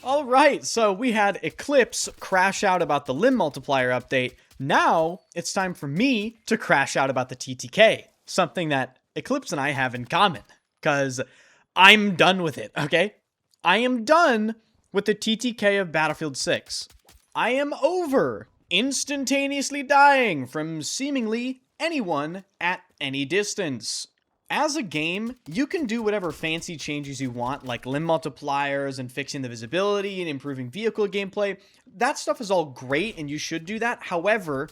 Alright, so we had Eclipse crash out about the limb multiplier update. Now, it's time for me to crash out about the TTK. Something that Eclipse and I have in common. Because I'm done with it, okay? I am done with the TTK of Battlefield 6. I am over instantaneously dying from seemingly anyone at any distance. As a game, you can do whatever fancy changes you want, like limb multipliers and fixing the visibility and improving vehicle gameplay. That stuff is all great and you should do that. However,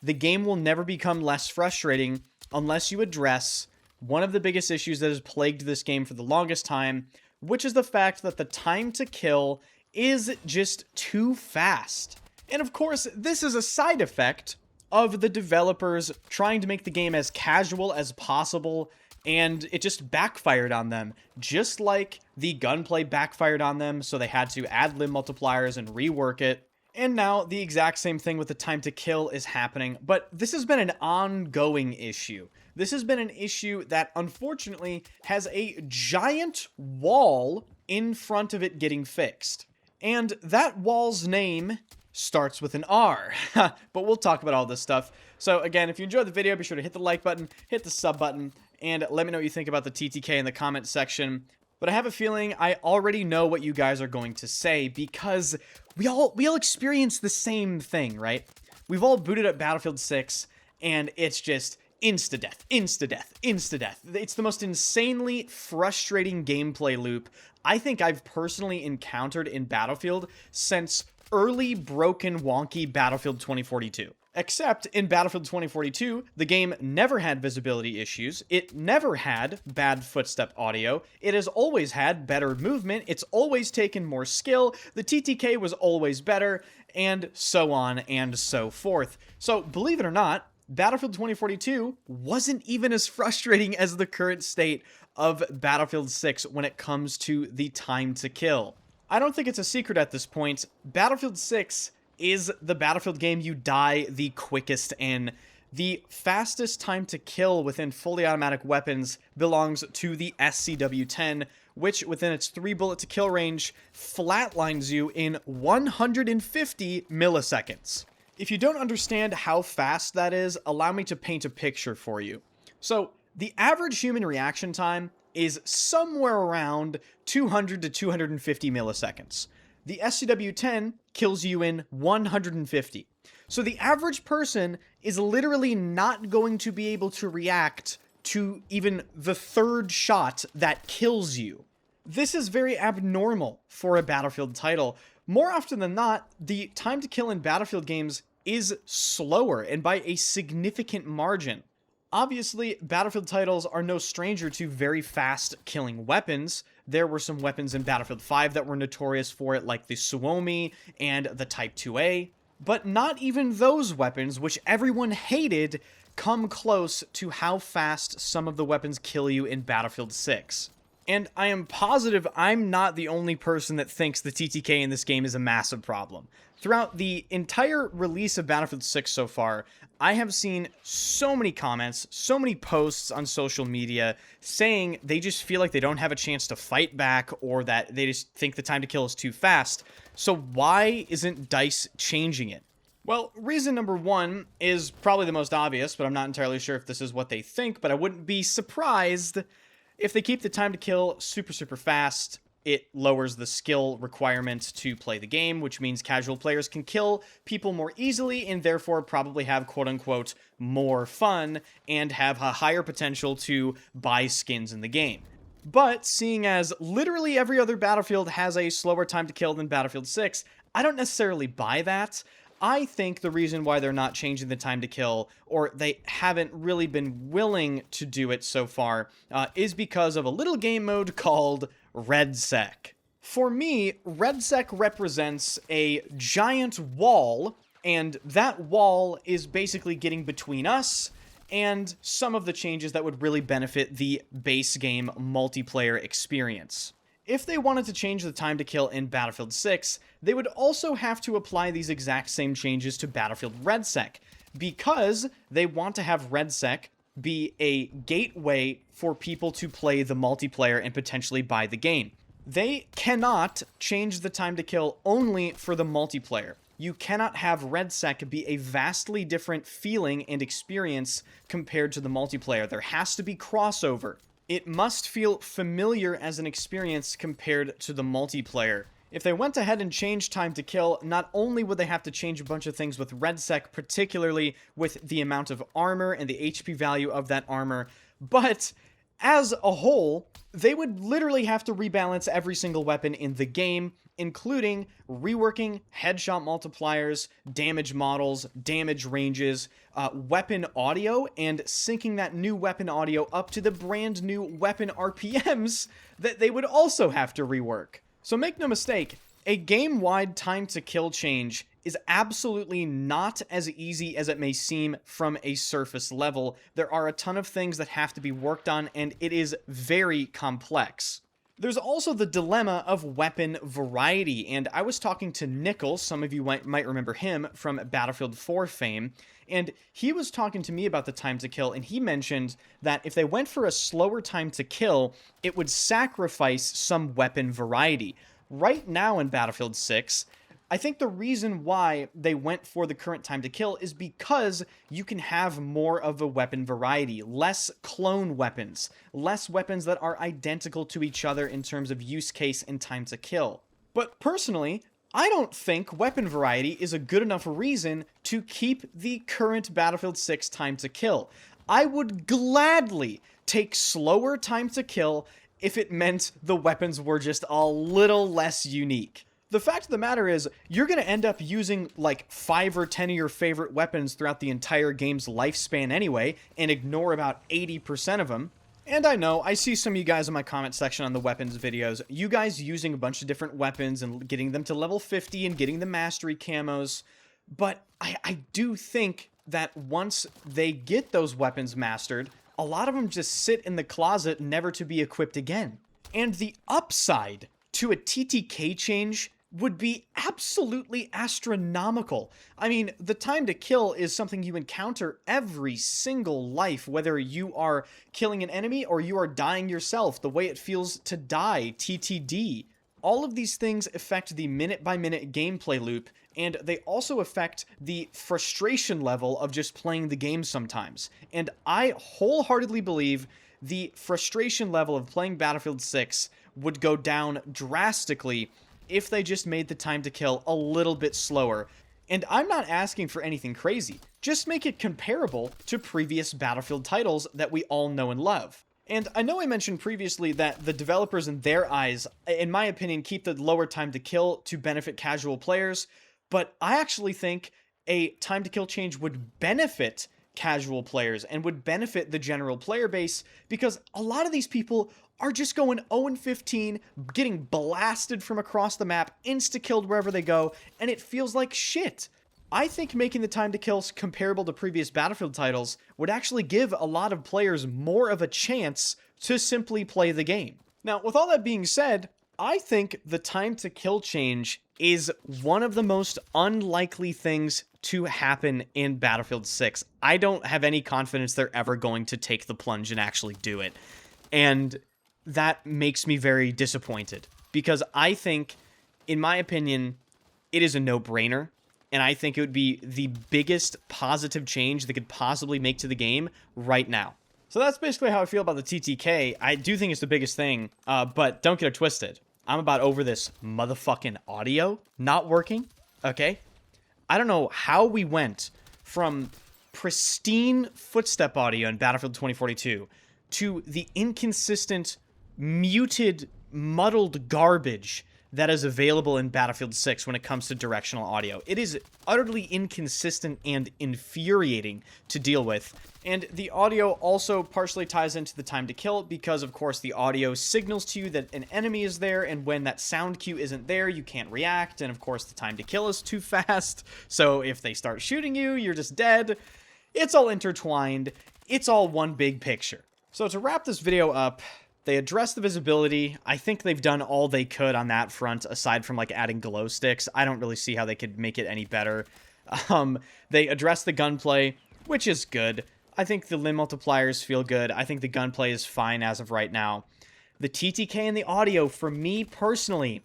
the game will never become less frustrating unless you address one of the biggest issues that has plagued this game for the longest time, which is the fact that the time to kill is just too fast. And of course, this is a side effect of the developers trying to make the game as casual as possible, and it just backfired on them. Just like the gunplay backfired on them, so they had to add limb multipliers and rework it. And now the exact same thing with the time to kill is happening, but this has been an ongoing issue. This has been an issue that unfortunately has a giant wall in front of it getting fixed. And that wall's name starts with an R, but we'll talk about all this stuff. So again, if you enjoyed the video, be sure to hit the like button, hit the sub button, and let me know what you think about the TTK in the comment section. But I have a feeling I already know what you guys are going to say, because we all experience the same thing, right? We've all booted up Battlefield 6, and it's just insta-death, insta-death, insta-death. It's the most insanely frustrating gameplay loop I think I've personally encountered in Battlefield since early broken wonky Battlefield 2042. Except in Battlefield 2042, the game never had visibility issues, it never had bad footstep audio, it has always had better movement, it's always taken more skill, the TTK was always better, and so on and so forth. So believe it or not, Battlefield 2042 wasn't even as frustrating as the current state of Battlefield 6 when it comes to the time to kill. I don't think it's a secret at this point, Battlefield 6 is the Battlefield game you die the quickest in. The fastest time to kill within fully automatic weapons belongs to the SCW-10, which within its 3-bullet to kill range flatlines you in 150 milliseconds. If you don't understand how fast that is, allow me to paint a picture for you. So, the average human reaction time is somewhere around 200 to 250 milliseconds. The SCW-10 kills you in 150. So the average person is literally not going to be able to react to even the third shot that kills you. This is very abnormal for a Battlefield title. More often than not, the time to kill in Battlefield games is slower, and by a significant margin. Obviously, Battlefield titles are no stranger to very fast killing weapons. There were some weapons in Battlefield 5 that were notorious for it, like the Suomi and the Type 2A. But not even those weapons, which everyone hated, come close to how fast some of the weapons kill you in Battlefield 6. And I am positive I'm not the only person that thinks the TTK in this game is a massive problem. Throughout the entire release of Battlefield 6 so far, I have seen so many comments, so many posts on social media saying they just feel like they don't have a chance to fight back, or that they just think the time to kill is too fast. So why isn't DICE changing it? Well, reason number one is probably the most obvious, but I'm not entirely sure if this is what they think, but I wouldn't be surprised if they keep the time to kill super fast. It lowers the skill requirement to play the game, which means casual players can kill people more easily and therefore probably have quote-unquote more fun and have a higher potential to buy skins in the game. But seeing as literally every other Battlefield has a slower time to kill than Battlefield 6, I don't necessarily buy that. I think the reason why they're not changing the time to kill, or they haven't really been willing to do it so far, is because of a little game mode called RedSec. For me, RedSec represents a giant wall, and that wall is basically getting between us and some of the changes that would really benefit the base game multiplayer experience. If they wanted to change the time to kill in Battlefield 6, they would also have to apply these exact same changes to Battlefield RedSec, because they want to have RedSec be a gateway for people to play the multiplayer and potentially buy the game. They cannot change the time to kill only for the multiplayer. You cannot have RedSec be a vastly different feeling and experience compared to the multiplayer. There has to be crossover. It must feel familiar as an experience compared to the multiplayer. If they went ahead and changed time to kill, not only would they have to change a bunch of things with RedSec, particularly with the amount of armor and the HP value of that armor, but as a whole, they would literally have to rebalance every single weapon in the game, including reworking headshot multipliers, damage models, damage ranges, weapon audio, and syncing that new weapon audio up to the brand new weapon RPMs that they would also have to rework. So make no mistake, a game-wide time to kill change is absolutely not as easy as it may seem from a surface level. There are a ton of things that have to be worked on, and it is very complex. There's also the dilemma of weapon variety, and I was talking to Nickel, some of you might remember him from Battlefield 4 fame, and he was talking to me about the time to kill, and he mentioned that if they went for a slower time to kill, it would sacrifice some weapon variety. Right now in Battlefield 6, I think the reason why they went for the current time to kill is because you can have more of a weapon variety, less clone weapons, less weapons that are identical to each other in terms of use case and time to kill. But personally, I don't think weapon variety is a good enough reason to keep the current Battlefield 6 time to kill. I would gladly take slower time to kill if it meant the weapons were just a little less unique. The fact of the matter is, you're going to end up using like 5 or 10 of your favorite weapons throughout the entire game's lifespan anyway, and ignore about 80% of them. And I know, I see some of you guys in my comment section on the weapons videos, you guys using a bunch of different weapons and getting them to level 50 and getting the mastery camos, but I do think that once they get those weapons mastered, a lot of them just sit in the closet never to be equipped again. And the upside to a TTK change would be absolutely astronomical. I mean, the time to kill is something you encounter every single life, whether you are killing an enemy or you are dying yourself, the way it feels to die, TTD. All of these things affect the minute-by-minute gameplay loop, and they also affect the frustration level of just playing the game sometimes. And I wholeheartedly believe the frustration level of playing Battlefield 6 would go down drastically if they just made the time to kill a little bit slower. And I'm not asking for anything crazy. Just make it comparable to previous Battlefield titles that we all know and love. And I know I mentioned previously that the developers in their eyes, in my opinion, keep the lower time to kill to benefit casual players, but I actually think a time to kill change would benefit casual players and would benefit the general player base, because a lot of these people are just going 0-15, getting blasted from across the map, insta-killed wherever they go, and it feels like shit. I think making the time to kill comparable to previous Battlefield titles would actually give a lot of players more of a chance to simply play the game. Now, with all that being said, I think the time to kill change is one of the most unlikely things to happen in Battlefield 6. I don't have any confidence they're ever going to take the plunge and actually do it. And that makes me very disappointed, because I think, in my opinion, it is a no-brainer, and I think it would be the biggest positive change they could possibly make to the game right now. So that's basically how I feel about the TTK. I do think it's the biggest thing, but don't get it twisted. I'm about over this motherfucking audio not working, okay? I don't know how we went from pristine footstep audio in Battlefield 2042 to the inconsistent, muted, muddled garbage that is available in Battlefield 6 when it comes to directional audio. It is utterly inconsistent and infuriating to deal with. And the audio also partially ties into the time to kill, because of course the audio signals to you that an enemy is there, and when that sound cue isn't there, you can't react, and of course the time to kill is too fast, so if they start shooting you, you're just dead. It's all intertwined. It's all one big picture. So to wrap this video up, they address the visibility. I think they've done all they could on that front, aside from like adding glow sticks. I don't really see how they could make it any better. They address the gunplay, which is good. I think the limb multipliers feel good. I think the gunplay is fine as of right now. The TTK and the audio, for me personally,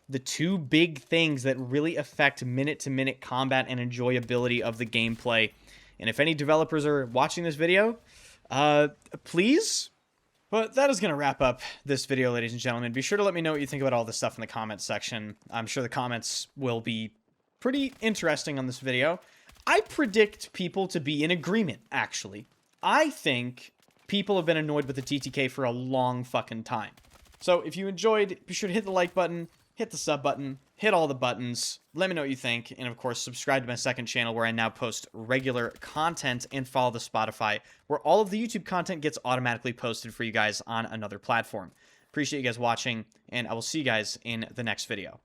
the two big things that really affect minute-to-minute combat and enjoyability of the gameplay. And if any developers are watching this video, please. But that is going to wrap up this video, ladies and gentlemen. Be sure to let me know what you think about all this stuff in the comments section. I'm sure the comments will be pretty interesting on this video. I predict people to be in agreement, actually. I think people have been annoyed with the TTK for a long fucking time. So if you enjoyed, be sure to hit the like button, hit the sub button, hit all the buttons, let me know what you think, and of course subscribe to my second channel where I now post regular content, and follow the Spotify where all of the YouTube content gets automatically posted for you guys on another platform. Appreciate you guys watching, and I will see you guys in the next video.